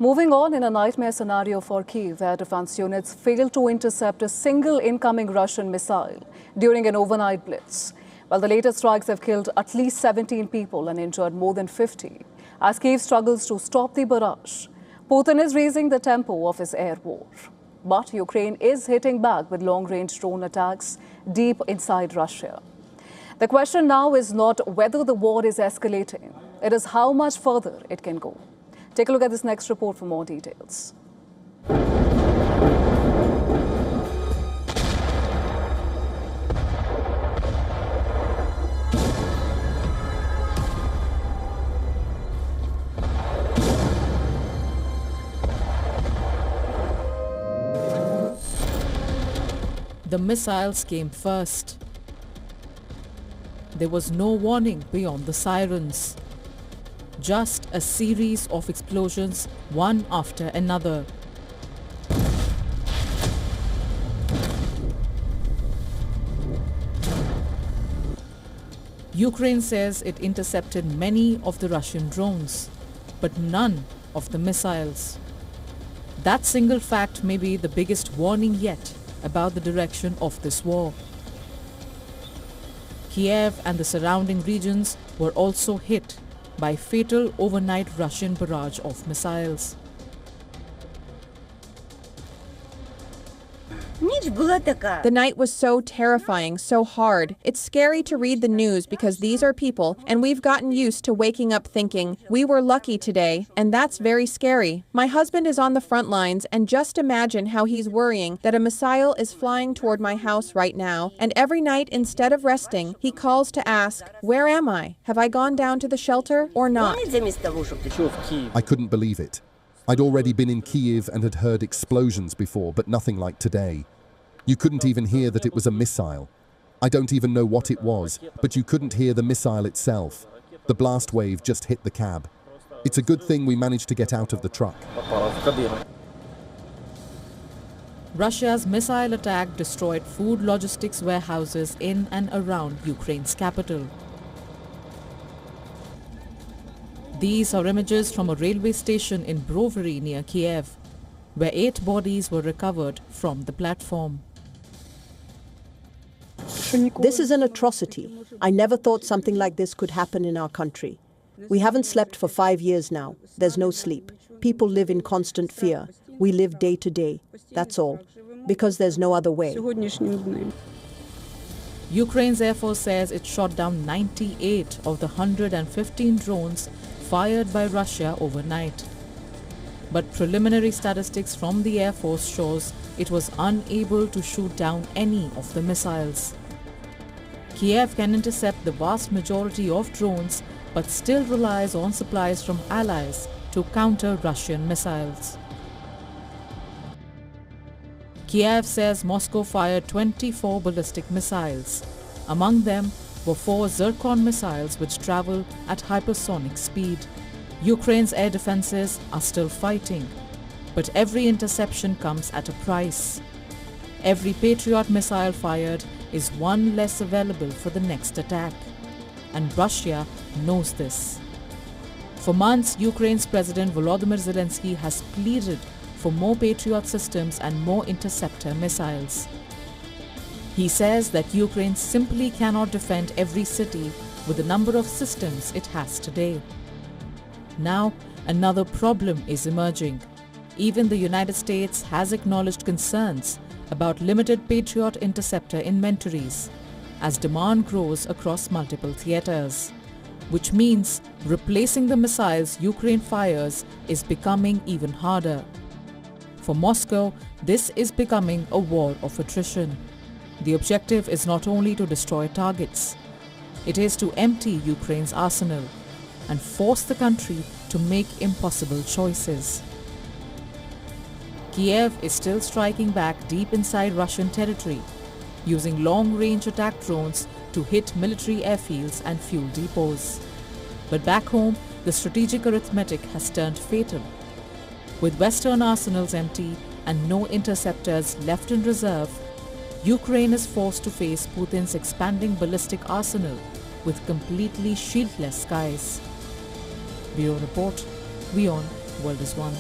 Moving on, in a nightmare scenario for Kyiv, air defense units failed to intercept a single incoming Russian missile during an overnight blitz. While the latest strikes have killed at least 17 people and injured more than 50, as Kyiv struggles to stop the barrage, Putin is raising the tempo of his air war. But Ukraine is hitting back with long-range drone attacks deep inside Russia. The question now is not whether the war is escalating, it is how much further it can go. Take a look at this next report for more details. The missiles came first. There was no warning beyond the sirens. Just a series of explosions, one after another. Ukraine says it intercepted many of the Russian drones, but none of the missiles. That single fact may be the biggest warning yet about the direction of this war. Kyiv and the surrounding regions were also hit by fatal overnight Russian barrage of missiles. The night was so terrifying, so hard. It's scary to read the news because these are people, and we've gotten used to waking up thinking, we were lucky today, and that's very scary. My husband is on the front lines, and just imagine how he's worrying that a missile is flying toward my house right now, and every night, instead of resting, he calls to ask, where am I? Have I gone down to the shelter or not? I couldn't believe it. I'd already been in Kyiv and had heard explosions before, but nothing like today. You couldn't even hear that it was a missile. I don't even know what it was, but you couldn't hear the missile itself. The blast wave just hit the cab. It's a good thing we managed to get out of the truck. Russia's missile attack destroyed food logistics warehouses in and around Ukraine's capital. These are images from a railway station in Brovary near Kyiv, where 8 bodies were recovered from the platform. This is an atrocity. I never thought something like this could happen in our country. We haven't slept for 5 years now. There's no sleep. People live in constant fear. We live day to day. That's all. Because there's no other way. Ukraine's Air Force says it shot down 98 of the 115 drones fired by Russia overnight. But preliminary statistics from the Air Force shows it was unable to shoot down any of the missiles. Kyiv can intercept the vast majority of drones, but still relies on supplies from allies to counter Russian missiles. Kyiv says Moscow fired 24 ballistic missiles. Among them were 4 Zircon missiles which travel at hypersonic speed. Ukraine's air defenses are still fighting, but every interception comes at a price. Every Patriot missile fired is one less available for the next attack, and Russia knows this. For months, Ukraine's President Volodymyr Zelenskyy has pleaded for more Patriot systems and more interceptor missiles. He says that Ukraine simply cannot defend every city with the number of systems it has today. Now, another problem is emerging. Even the United States has acknowledged concerns about limited Patriot interceptor inventories as demand grows across multiple theaters, which means replacing the missiles Ukraine fires is becoming even harder. For Moscow, this is becoming a war of attrition. The objective is not only to destroy targets, it is to empty Ukraine's arsenal and force the country to make impossible choices. Kyiv is still striking back deep inside Russian territory, using long-range attack drones to hit military airfields and fuel depots. But back home, the strategic arithmetic has turned fatal. With Western arsenals empty and no interceptors left in reserve, Ukraine is forced to face Putin's expanding ballistic arsenal with completely shieldless skies. Bureau Report, WION, World is One.